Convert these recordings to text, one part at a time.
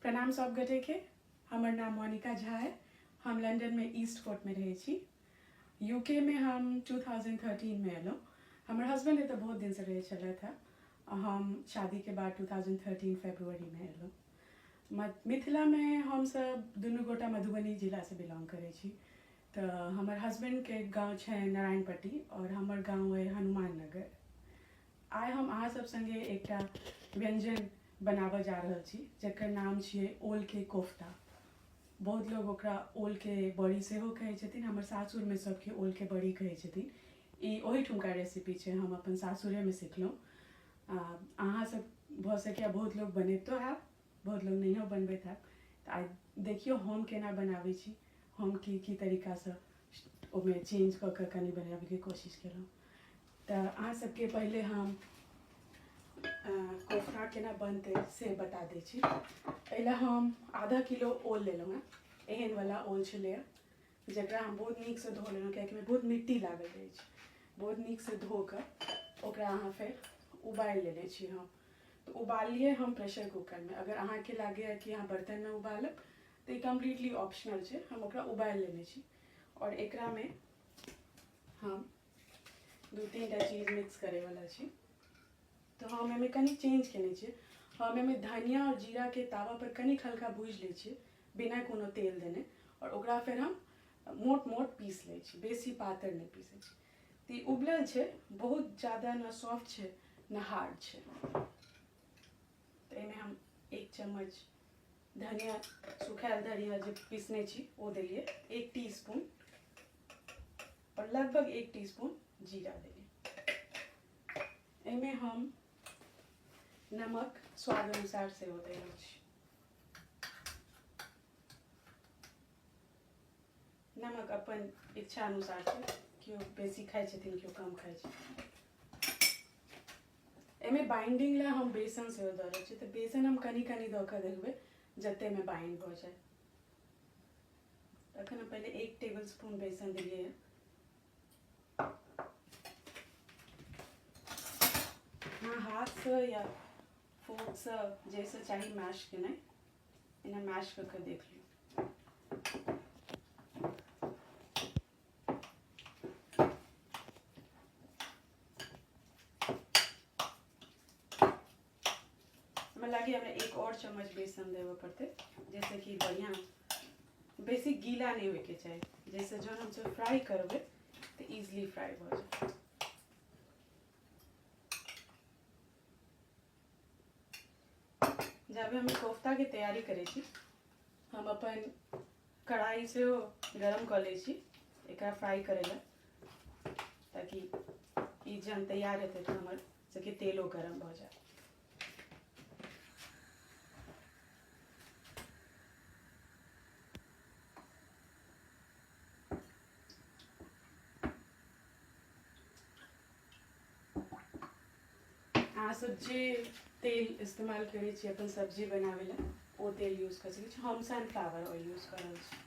प्रणाम सब गोटे के। हमर नाम मोनिका झा है। हम लंदन में ईस्ट कोर्ट में रहे छी। यूके में हम 2013 में एलहुँ। हमर हस्बैंड एतऽ बहुत दिन से रहे छलथि है। हम शादी के बाद 2013 फरवरी में एलहुँ। मिथिला में हम सब दुनू गोटा मधुबनी जिला से बिलोंग करे छी। तो हमर हस्बैंड के गाँव है नारायणपट्टी और हमर गाँव है हनुमान नगर। आइ हम अहाँ सब संगे एकटा व्यंजन बनाबऽ जा रहल छी जकर नाम छियै ओल के कोफ्ता। बहुत लोग ओकरा ओल के बड़ी सेहो कहै छथिन। हमर सासुर में सबके ओल के बड़ी कहै छथिन। ई ओही ठुमका रेसिपी छै, हम अपन सासुरे में सिखलहुँ। अहाँ सब भऽ सकैए बहुत लोग बनैतो हैब, बहुत लोग नहियो बनबैत हैब। तऽ आइ देखियौ हम केना बनाबै छी। हम की तरीकासँ ओहिमे चेंज कऽ कऽ कनि बनाबैके कोशिश केलहुँ। तऽ अहाँ सबके पहिले हम कोफ्ता केना बनते से बता दै छी। पहले हम आधा किलो ओल लेलहुँ हैं। एहन वाला ओल छलै जकरा हम बहुत नीक से धो लेलहुँ, कियाकि बहुत मिट्टी लागल रहै छै। बहुत नीक से धो कऽ ओकरा अहाँ फेर उबालि लेने छी हम। तो उबालिए हम प्रेशर कुकर में। अगर अहाँके लागैए कि अहाँ बर्तन में उबालब तो ये कम्प्लीटली ऑप्शनल छै। हम ओकरा उबालि लेने छी और एकरा में हम 2-3 टा चीज मिक्स करे वाला छी। तो हम एहिमे कनि चेंज केने छियै। हम एहिमे धनिया और जीरा के तावा पर कनि हल्का भूजि लै छियै बिना कोनो तेल देने, और ओकरा फेर हम मोट मोट पीस लै छी। बेसी पातर नहीं पीसै छी। तो ई उबलल छै, बहुत ज़्यादा ना सॉफ्ट छै ना हार्ड छै। तो एहिमे हम 1 चम्मच धनिया, सुखायल धनिया जे पीसने छी वो देलिए, 1 टीस्पून, और लगभग 1 टीस्पून जीरा देलिए। एहिमे हम नमक स्वाद अनुसार से होते हैं। नमक अपन इच्छा अनुसार से, क्यों बेसी खाइ छथिन क्यों कम खाइ छै। एमे बाइंडिंग ला हम बेसन से दऽ रहल छी। तो बेसन हम कनि कनि दऽ कऽ देखबै जते में बाइंड भऽ जाए। तखन हम पहले 1 टेबल स्पून बेसन दिलिए। हाँ, हाथ से या फोर्क से जैसे चाहिए मैश केनाइ, इन्हें मैश करके देख लियो। हमें लगे हमें 1 और चम्मच बेसन देवे पड़ते, जैसे कि बढ़िया बेसी गीला नहीं होके चाहिए। जैसे जो हम सब फ्राई करबे तो इजीली फ्राई हो जाए। जब हम कोफ्ता के तैयारी करे छी, हम अपन कढ़ाई से गरम कर ले छी एकरा फ्राई करे ला, ताकि ई जन तैयार हेतै तो हमर सबके तेलो गरम हो जाए। अहाँ सब जे तेल इस्तेमाल करे छी अपन सब्जी बनावे ला, वो तेल यूज कर सकै छी। हम सनफ्लावर ऑयल यूज कर रहल छी।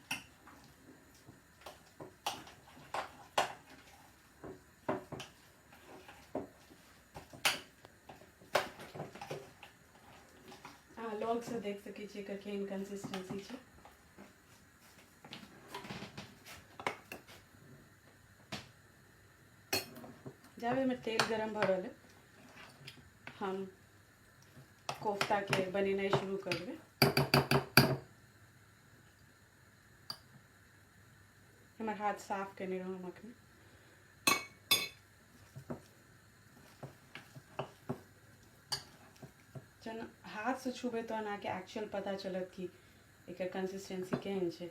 अहाँ लॉग से देख सकै छी एकर केहन कंसिस्टेंसी छै। जब एहिमे तेल गरम भऽ रहल है, हम कोफ्ता के बनेनाइ शुरू करबै। हमर हाथ साफ केने रहूँ हम अखनी। जन हाथ से छूबे तो अहाँके एक्चुअल पता चलत कि एकर कंसिस्टेंसी केहन छै।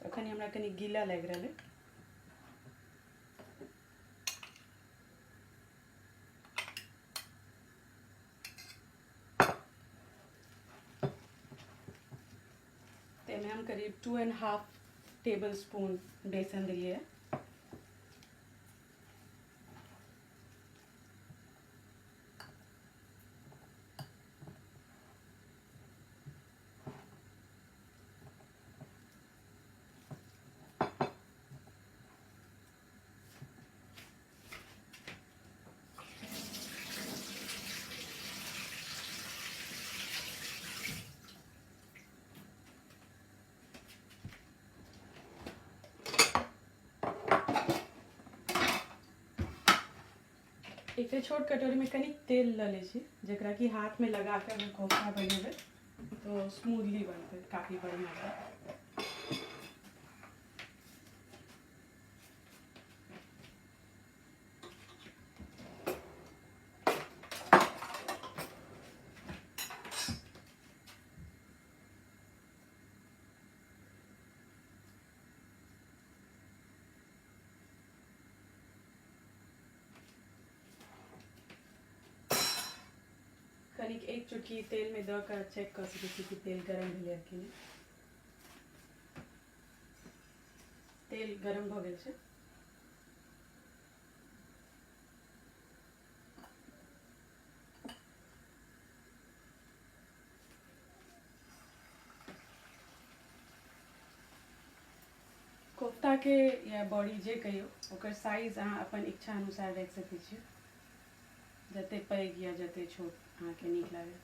अखन हमरा कनि गीला लागि रहल है। में हम करीब 2.5 टेबल स्पून बेसन दिए। एकटा छोट कटोरी में कनिक तेल ल लै छी, जेकरा कि हाथ में लगा के अगर कोफ्ता बनेबै तो स्मूथली बनते, काफ़ी बढ़िया बनते। कनिक एक चुटकी तेल में दऽ कऽ चेक कऽ सकै छी कि तेल गरम भेलै कि नहि। तेल गरम भऽ गेल छै। कोफ्ता के या बड़ी जे कहियो ओकर साइज अहाँ अपन इच्छा अनुसार राखि सकै छियै, जते पैघ या जते छोट अहाँके नीक लागे।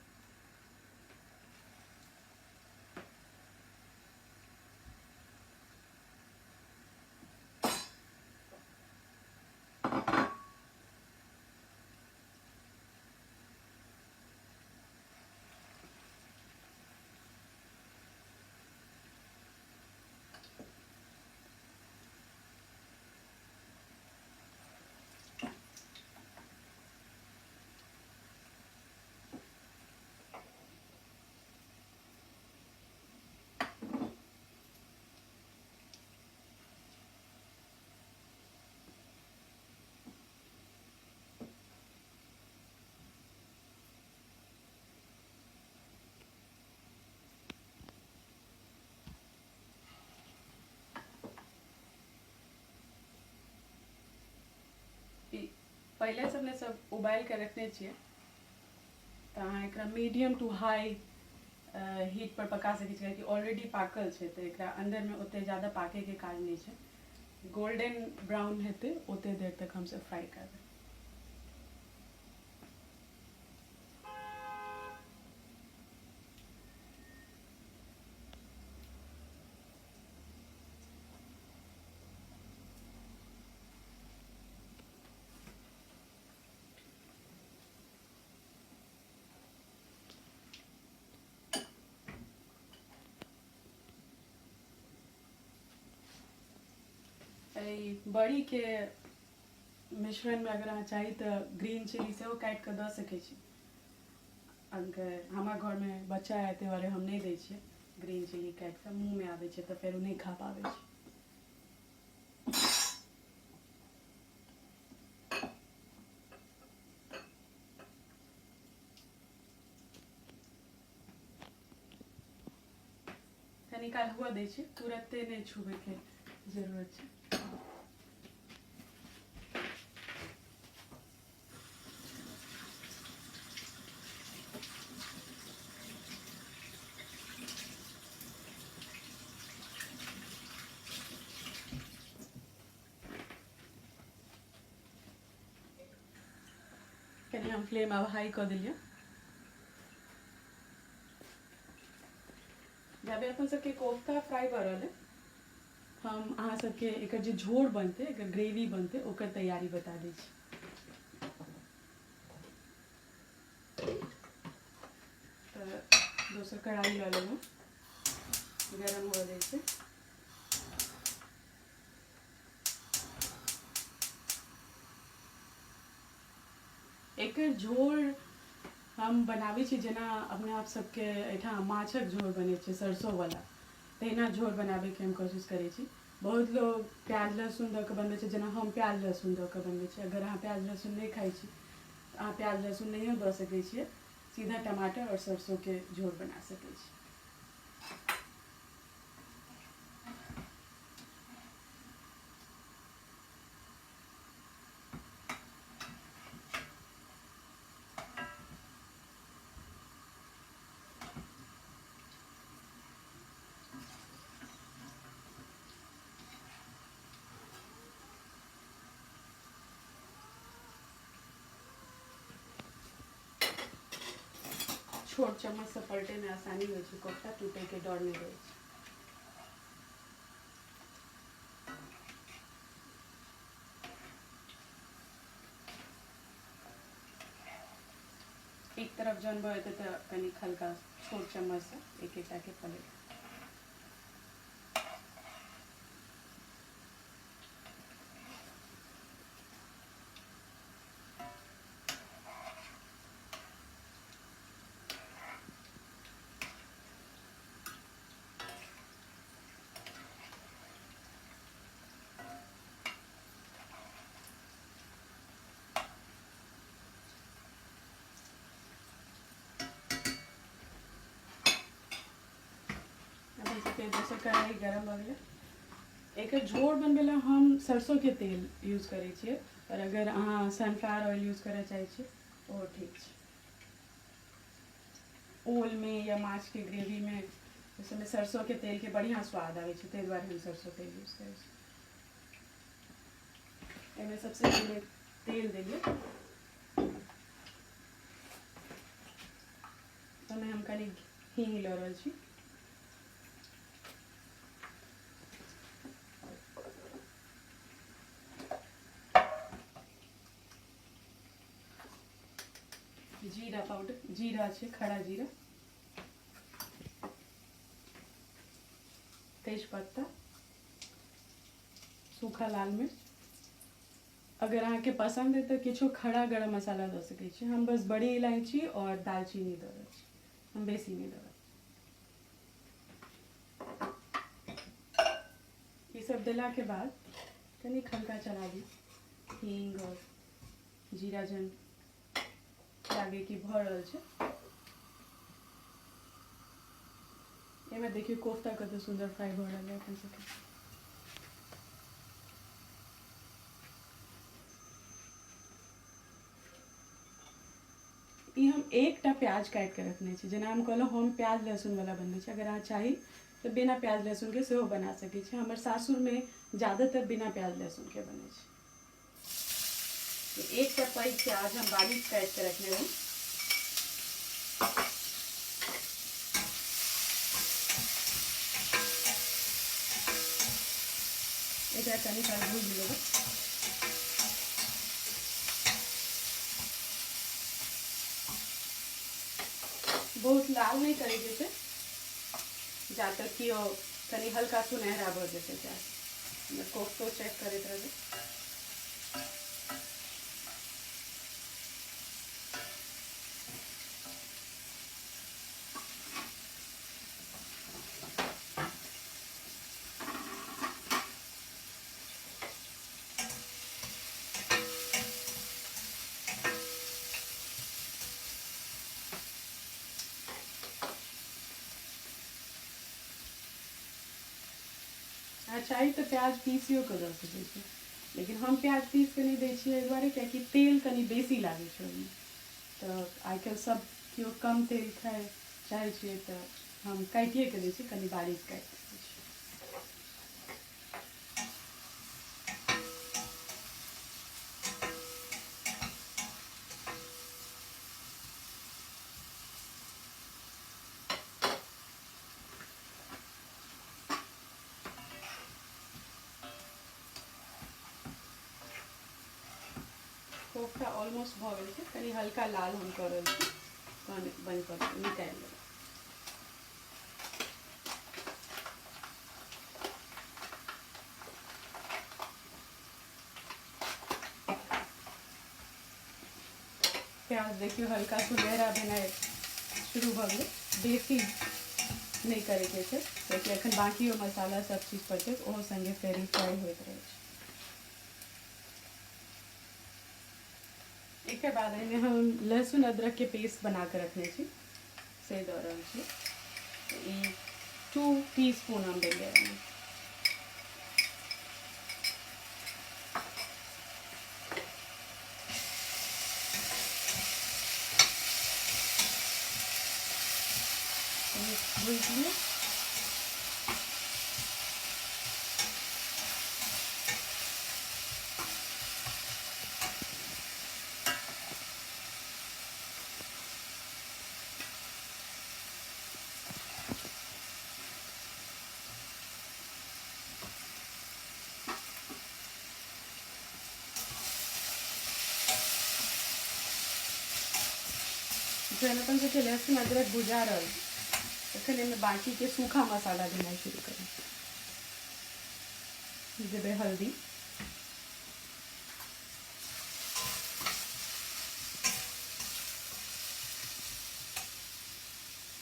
पहले से अपने सब उबाल के रखने छियै, तऽ अहाँ एकरा मीडियम टू हाई हीट पर पका सकै छियै, कि ऑलरेडी पाकल छै तऽ एकरा अंदर में ओते ज़्यादा पाके के काज नहीं छै। गोल्डन ब्राउन हेतै ओते देर तक हम सब फ्राई करबै। बड़ी के मिश्रण में अगर अहाँ चाही तो ग्रीन चिली से काट के दऽ सकै छी। अगर हमारा घर में बच्चा है ताहि दुआरे हम नहीं दै छियै ग्रीन चिली काट के, मुँह में आबै छै तऽ फेर नहीं खा पाबै छै। कनी काल हुआ दै छी, तुरंते नहीं छुबे के जरूरत छै। कनी हम फ्लेम अब हाई कऽ देलियै। जब अपन सबके कोफ्ता फ्राई भऽ रहल है, हम अहाँ सबके एकर जे झोर बनते, एकर ग्रेवी बनते, ओकर तैयारी बता दै छी। तऽ दोसर कढ़ाई लऽ लेलहुँ, गरम हो जाइ छै। एकर झोर हम बनाबै छी जेना अपने आप सबके एहिठाम माछक झोर बनै छै सरसोंवला, तहिना झोर बनाबैके हम कोशिश करै छी। बहुत लोग प्याज लहसुन दऽ कऽ बनबै छै, जेना हम प्याज लहसुन दऽ कऽ बनबै छी। अगर अहाँ प्याज लहसुन नहीं खाइ छी तऽ अहाँ प्याज लहसुन नहियो दऽ सकै छियै, सीधा टमाटर और सरसों के झोर बना सकै छी। छोट चम्मच से पलटे में आसानी हो छै, कोफ्ता टूटे के डर नहीं रहै छै। जन भए तो कनिक हल्का छोट चम्मच से एक एकटा के पलट। जैसे कढ़ाई गरम हो गया, एक झोर बनबे ला हम सरसों के तेल यूज करे छिए, और अगर अहाँ सनफ्लावर ऑयल यूज करे चाहे छिए ओ ठीक है। ओल में या माछ के ग्रेवी में जैसे में सरसों के तेल के बढ़िया स्वाद आवे छै, ताहि दुआरे हम सरसों तेल यूज करे छी। एमे सबसे पहले तेल देलिए, तमे हम कनी हींग लऽ रहल छी। जीरा पाउडर, जीरा छै खड़ा जीरा, तेज पत्ता, सूखा लाल मिर्च। अगर अहाँ के पसंद है तो किछो खड़ा गरम मसाला दे सके छी। हम बस बड़ी इलायची और दालचीनी दे रहे छी, हम बेसी नहीं देबै। ये सब दिला के बाद कनी हल्का चला दी, हींग और जीरा जन लागे कि भऽ रहल छै। एमे देखिए कोफ्ता कते सुंदर फ्राई भऽ रहल है अपन सबके। ई हम एकटा प्याज काट के रखने छी, जेना हम कहलहुँ हम प्याज लहसुन वाला बनबै छी। अगर अहाँ चाही तो बिना प्याज लहसुन के सेहो बना सकै छी। हमर सासुर में ज़्यादातर बिना प्याज लहसुन के बने छै। एकटा पैघ प्याज हम बारीक काट के रखने हूँ। एकरा कनी काल भूज लेबै। बहुत लाल नहीं करे छै, जा तक कि कनी हल्का सुनहरा भऽ जेतै प्याज। कोफ्तो चेक करैत रहबै। चाही तो प्याज पीसियो के दे सकै छी, लेकिन हम प्याज पीस के नहीं दै छियै एहि दुआरे कियाकि तेल कनी बेसी लागे छै ओहिमे। तो आइ काल्हि सब केओ कम तेल खाए चाहे छियै तो हम काटिए के दै छी, कनी बारीक काटि दै छी। कोफ्ता ऑलमोस्ट भऽ गेल छै, कनी हल्का लाल हम कऽ रहल छी, तहन बनि कऽ निकालि लेबै। प्याज देखियो हल्का सुनहरा भेनाइ शुरू भऽ गेलै। बेसी नहीं करे के छै, कियाकि एखन बाकियो मसाला सब चीज पड़तै, ओहो संगे फ्राई होइत रहै छै। एक बाद में हम लहसुन अदरक के पेस्ट बना के रखने छी से दऽ रहल छी। 2 टीस्पून हम देंगे। भूजिए जखन अपन सबके लहसुन अदरक भुजा रहल तखन एहिमे बाकी के सूखा मसाला देनाइ शुरू करू। देबै हल्दी,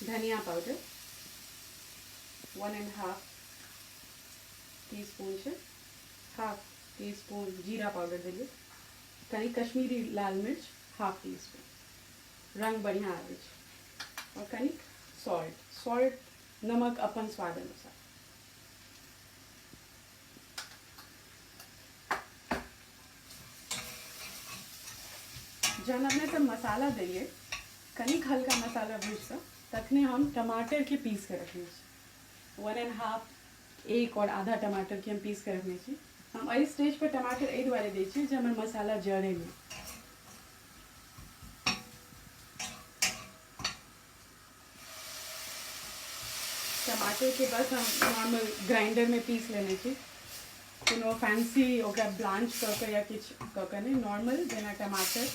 धनिया पाउडर 1.5 टीस्पून छै, 1/2 टीस्पून जीरा पाउडर देलिए, कनी कश्मीरी लाल मिर्च 1/2 टीस्पून, रंग बढ़िया आबै छै, और कनी सॉल्ट नमक अपन स्वाद अनुसार। जहन अपने सब मसाला देलिए कनिक हल्का मसाला भूज कऽ तखने हम टमाटर के पीस के रखने छी, 1.5 एक और आधा टमाटर के हम पीस के रखने छी। हम एहि स्टेज पर टमाटर एहि दुआरे दै छी जे हमर मसाला जड़े नहीं। टमाटर के बस हम नॉर्मल ग्राइंडर में पीस लेने छी, कोनो फैंसी ओकरा ब्लांच कऽ के या किछु कऽ के नहीं, नॉर्मल जेना टमाटर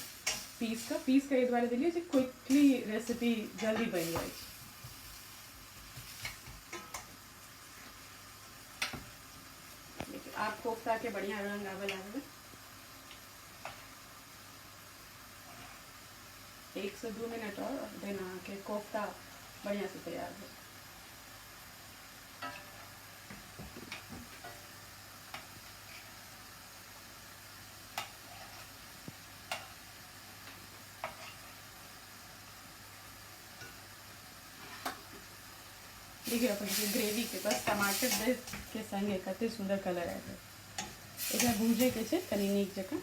पीस के एहि दुआरे देलिए जे क्विकली रेसिपी जल्दी बन जाए। आप कोफ्ता के बढ़िया रंग आवे लागल, 1 से 2 मिनट और देना के कोफ्ता बढ़िया से तैयार हो। देखिए अपन ग्रेवी के बस टमाटर दे के संगे कते सुंदर कलर आयल। एकरा भूजे के छै कनी नीक जकाँ।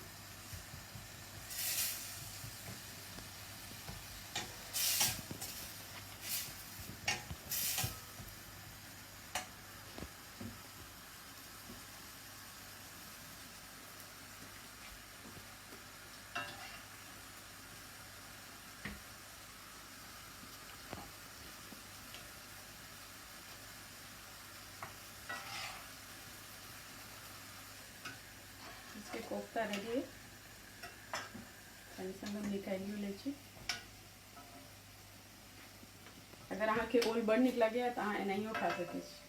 कोफ्ता रेडी है, संग हम निकालियो ले छी। अगर अहाँ के ओल बड़ नीक लगे तो अहाँ एनाहियो खा सकै छी।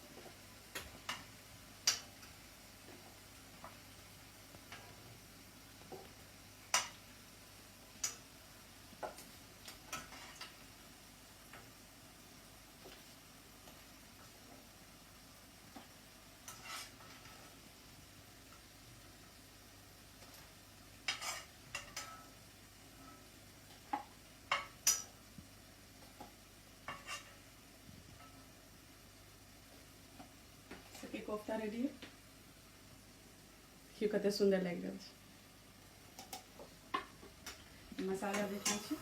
कोफ्ता रेडी है, देखियो कते सुंदर लग रहल छै। मसाला देखै छी,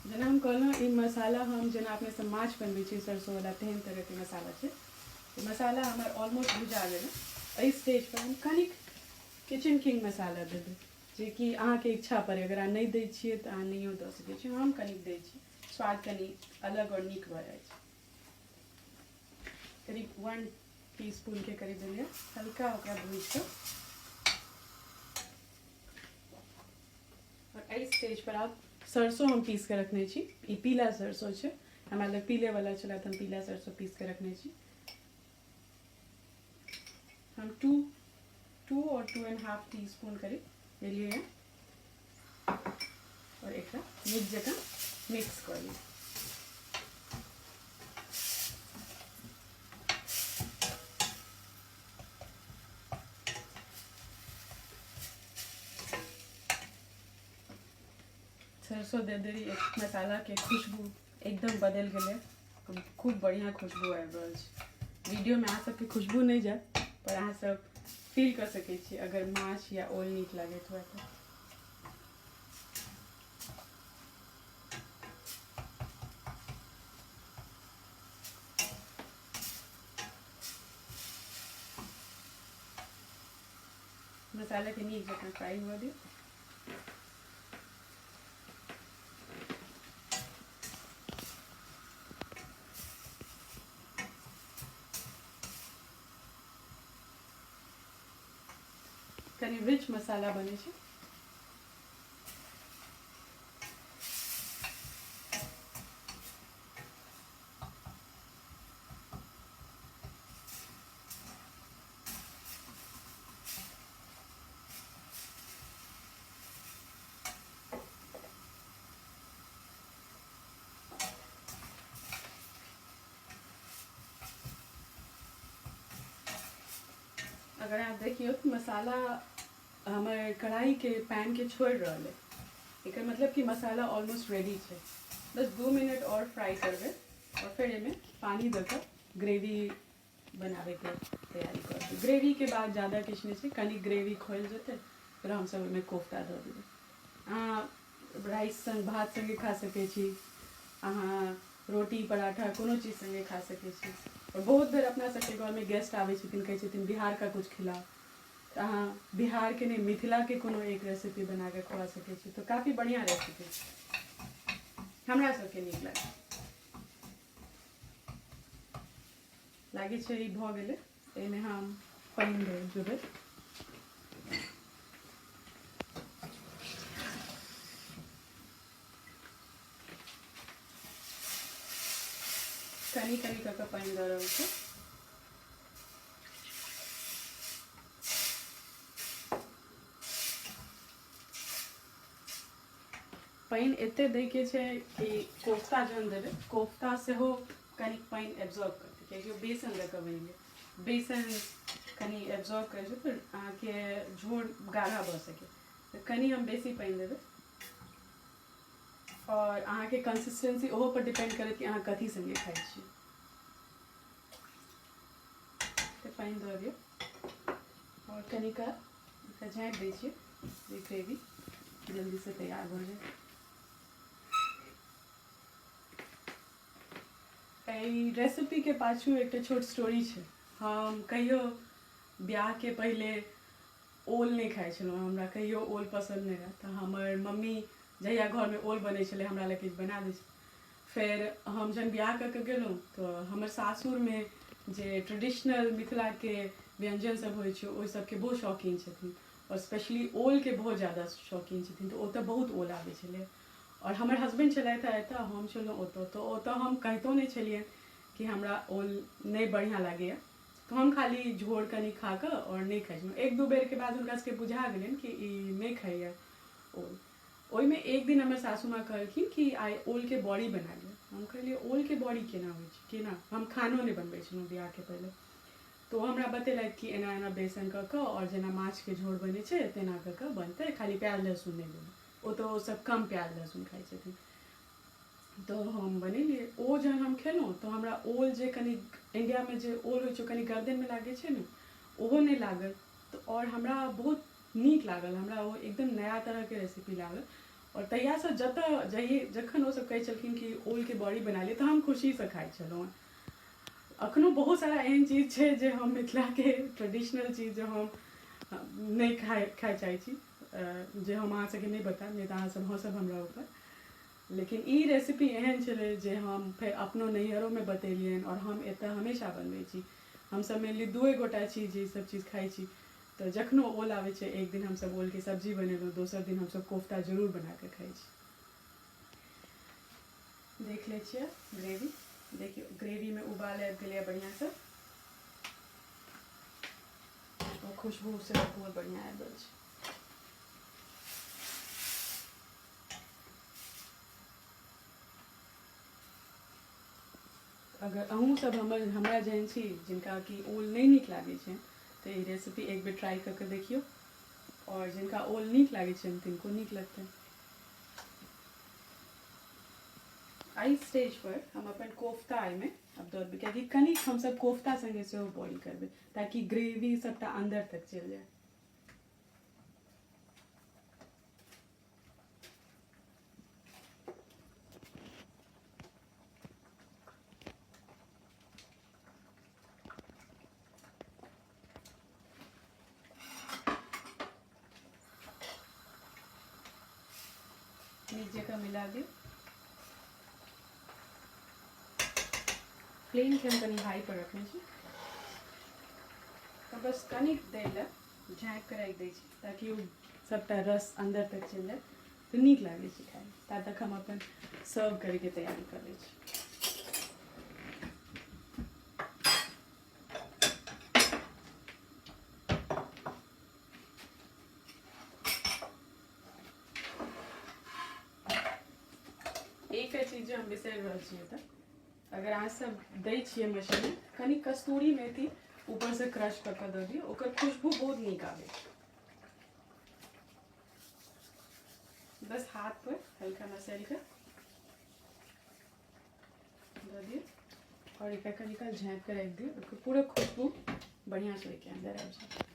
जेना हम कहलहुँ ई मसाला हम जेना अपने सब माछ बनबै छी सरसों वाला तेहन तरह के मसाला छै। मसाला हमर ऑलमोस्ट भुजा गेल। एहि स्टेज पर हम कनिक किचन किंग मसाला देबै, जे कि अहाँ के इच्छा पर, अगर अहाँ नहीं दै छियै तऽ अहाँ नहियो दऽ सकै छी। हम कनिक दै छी, स्वाद कनी अलग और नीक भऽ जाइ छै। करीब 1 टीस्पून के करीब देलिए, हल्का ओकरा भूज कऽ। और एहि स्टेज पर आप सरसों हम पीस के रखने छी, ई पीला सरसों छै, हमरा लग पीले वाला छला तऽ हम पीला सरसों पीस के रखने छी। हम 2 और 2.5 टीस्पून करीब लेलिए हैं और एक नीक जगह मिक्स कर ली। सरसों दे देली, एक मसाला के खुशबू एकदम बदल गए, खूब बढ़िया खुशबू आबि रहल छै। वीडियो में अहाँ सबके खुशबू नहीं जाए, पर अहाँ सब फील कर सकै छी अगर माछ या ओल नीक लागैत हुए तो। मसाला के नीक जकाँ फ्राई हुआ दियो। कनी रिच मसाला बने छै। अगर आप देखियो तो मसाला हमारे कढ़ाई के पैन के छोड़ रहा है, एक मतलब कि मसाला ऑलमोस्ट रेडी है। बस 2 मिनट और फ्राई करबे और फिर इमें पानी देकर ग्रेवी बनावे के तैयारी कर। ग्रेवी के बाद ज़्यादा किछु नहीं, कनी ग्रेवी खोल जेते फिर हम सब में कोफ्ता दे देबे। अहाँ राइस संग भात संगे खा सके छी, अहाँ रोटी पराठा कोनो चीज संगे खा सके छी। और बहुत बेर अपना सबके घर में गेस्ट आवे छथिन, कहै छथिन बिहार का कुछ खिलाओ, तो अहाँ बिहार के नहीं मिथिला के कोनो एक रेसिपी बना के खुआ सके छी। तो काफ़ी बढ़िया रेसिपी हमरा सबके नीक लागे छै। ई भऽ गेलै, एहिमे हम पानि देबै। कनी कनी कऽ के पानि दऽ रहल छै। पानि एते दै के छै कि कोफ्ता जहन देबै, कोफ्ता सेहो कनी पानि एब्जॉर्ब करतै, कियाकि बेसन दऽ कऽ बनेबै। बेसन कनी एब्जॉर्ब करै छै, फिर अहाँके झोर गाढ़ा भऽ सकै। तऽ कनी हम बेसी पानि देबै। और अहाँके कंसिस्टेंसी ओहो पर डिपेंड करत कि अहाँ कथी संगे खाइ छी। तऽ पानि दऽ दियौ और कनिका झाँपि दै छियै जे ग्रेवी जल्दी से तैयार भऽ जाय। रेसिपी के पाछू एक छोट स्टोरी है। हम कहियो ब्याह के पहले ओल नहीं खाई छलहुँ, हमरा कहियो ओल पसंद नहीं रहा। तो हमर मम्मी जहिया घर में ओल बने छले हमरा लए किछु बना दै छै। फिर हम जब ब्याह करके गेलहुँ तो हमर सासुर में जे ट्रेडिशनल मिथिला के व्यंजन सब होइ छै ओहि सबके बहुत शौकीन छथिन, और स्पेशली ओल के बहुत ज़्यादा शौकीन छथिन। तो ओतऽ बहुत ओल आबै छलै, और हमर हस्बैंड छलथि एतऽ, हम छलहुँ ओतऽ। तो ओतऽ हम कहितो नहीं छलिए कि हमरा ओल नहीं बढ़िया लागैए। तो हम खाली झोर कनी खा कऽ और नहीं खाइ छलहुँ। 1-2 बेर के बाद हुनका सबके बुझा गेलनि कि ई नहीं खाइए ओल। ओहिमे एक दिन हमर सासू माँ कहलखिन कि आइ ओल के बड़ी बना लिअ। हम कहलिए ओल के बड़ी केना होइ छै, केना? हम खानो नहीं बनबै छलहुँ बियाह के पहले। तो हमरा बतेलथि कि एना एना बेसन कऽ कऽ और जेना माछ के झोर बनै छै तेना कऽ कऽ बनतै, खाली प्याज लहसुन नहीं देबै। ओ तो सब कम प्याज लहसुन खाइ छथिन। तो हम बनेलिए। ओ जहन हम खेलहुँ तो हमरा ओल जे कनी इंडिया में जे ओल होइ छै कनी गर्दन में लागै छै ने, ओहो नहीं लागल। तो और हमरा बहुत नीक लागल, हमरा वो एकदम नया तरह के रेसिपी लागल। और तहिया से जखन ओ सब कहै छलखिन कि ओल के बड़ी बना लिए तो हम खुशी से खाइ छलहुँ। अखनो बहुत सारा एहन चीज छै जे हम मिथिला के ट्रेडिशनल चीज जो हम नहीं खाए चाहै छी, जे हम अहाँ सबके नहीं बताएब, नहीं तो अहाँ सब हँसब हमरा ऊपर। लेकिन ई रेसिपी एहन छलै जे हम फिर अपनो नैहरों में बतेलियनि, और हम एतऽ हमेशा बनबै छी। हम सब मेनली 2 गोटा छी जे सब चीज खाइ छी। तो जखनो ओल आबै छै, एक दिन हम सब ओल के सब्जी बनेलहुँ, दोसर दिन हम सब कोफ्ता जरूर बना के खाइ छी। देख लै छियै ग्रेवी, देखियो ग्रेवी में उबाल आबि गेलै बढ़िया से, और खुशबू से बहुत बढ़िया आबि गेल छै। अगर अहूँ सब हमरा जेहन छी जिनका कि ओल नहीं नीक लागै छै, तो ये रेसिपी एक बेर ट्राई करके देखियो, और जिनका ओल नीक लागै छै तिनको नीक लगतै। आई स्टेज पर हम अपन कोफ्ता में अब दऽ देबै, कियाकि कनिक हम सब कोफ्ता संगे सेहो बॉइल करबै ताकि ग्रेवी सबटा अंदर तक चलि जाए। नीक जगह मिला दियौ। फ्लेम के हम कनी हाई पर रखने छी, तो बस कनिक देर लए झाँपि कऽ राखि दै छी ताकि ओ सबटा रस अंदर तक चलि जाए तऽ नीक लागै छै खाइमे। ता तक हम अपन सर्व करैके तैयारी कर लै छी। एकटा चीज जे हम बिसरि रहल छियै तऽ अगर अहाँ सब दै छियै मशीनमे कनि कस्तूरी मेथी ऊपरसँ क्रश कऽ कऽ दऽ दियौ, ओकर खुशबू बहुत नीक आबै छै। बस हाथ पर हल्का मसल कर दऽ दियौ और एक कनी काल झाँपि कर रख दियौ, ओकर पूरा खुशबू बढ़िया से के अंदर आ जाए।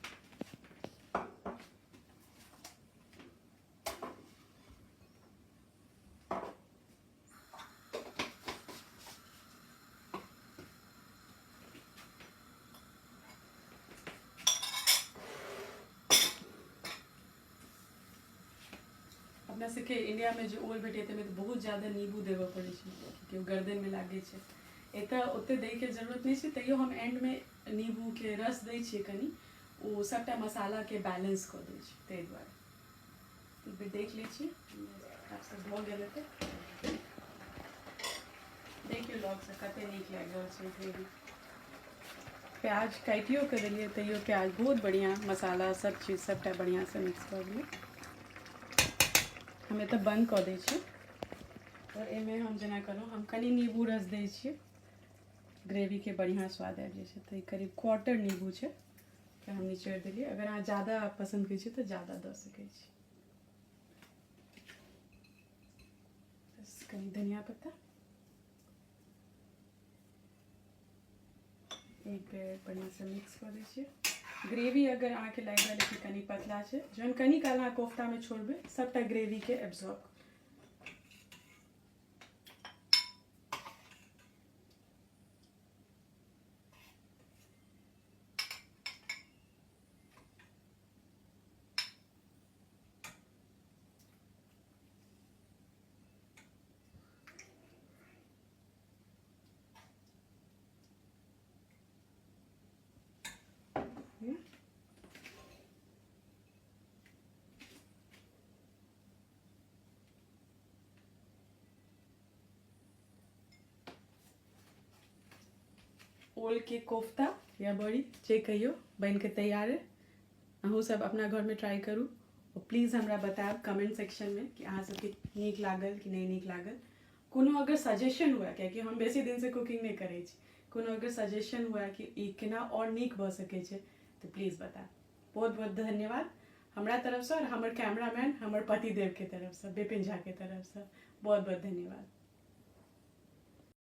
अपना सबके इंडिया में जो ओल भेटै ताहिमे तऽ बहुत ज़्यादा नींबू देबऽ पड़ै छै क्योंकि गर्दनमे लागै छै। एतऽ ओते दैके जरूरत नहीं छै, तैयो हम एंडमे नींबूके रस दै छियै कनि, ओ सबटा मसालाके बैलेंस कऽ दै छै, ताहि दुआरे एक बेर देख लै छियै सब भऽ गेल हेतै। देखियौ लगसँ कते नीक लागि रहल छै ग्रेवी। प्याज काटियो कऽ देलियै तैयो प्याज बहुत बढ़िया, मसाला सब चीज सबटा बढ़ियाँसँ मिक्स कऽ दियौ। हम एतऽ बंद कऽ दै छियै और एहिमे हम जेना कहलहुँ हम कनि नींबू रस दै छियै, ग्रेवीके बढ़िया स्वाद आबि जाइ छै। तऽ करीब क्वार्टर नींबू छै कि हम निचोड़ि देलियै, अगर अहाँ ज़्यादा पसंद करै छियै तऽ ज़्यादा दऽ सकै छी। बस कनि धनिया पत्ता, एक बेर बढ़ियाँसँ मिक्स कऽ दै छियै। ग्रेवी अगर अहाँके लागि रहल है कि कनि पतला छै, जहन कनि काल अहाँ कोफ्तामे छोड़बै सबटा ग्रेवीके एब्जॉर्ब। ओल के कोफ्ता या बड़ी जे कहियो बन के तैयार है। अहूँ सब अपना घर में ट्राई करू और प्लीज़ हमरा बतायब कमेंट सेक्शन में कि अहाँ सबके नीक लागल कि नहीं नीक लागल। कोनो अगर सजेशन हुआ कियाकि हम बेसी दिन से कुकिंग नहीं करै छी, कोनो अगर सजेशन हुआ कि ई केना और नीक भऽ सकै छै तो प्लीज़ बतायब। बहुत बहुत धन्यवाद हमरा तरफ से और हमर कैमरामैन हमर पतिदेव के तरफ से, विपिन झा के तरफ से बहुत बहुत धन्यवाद।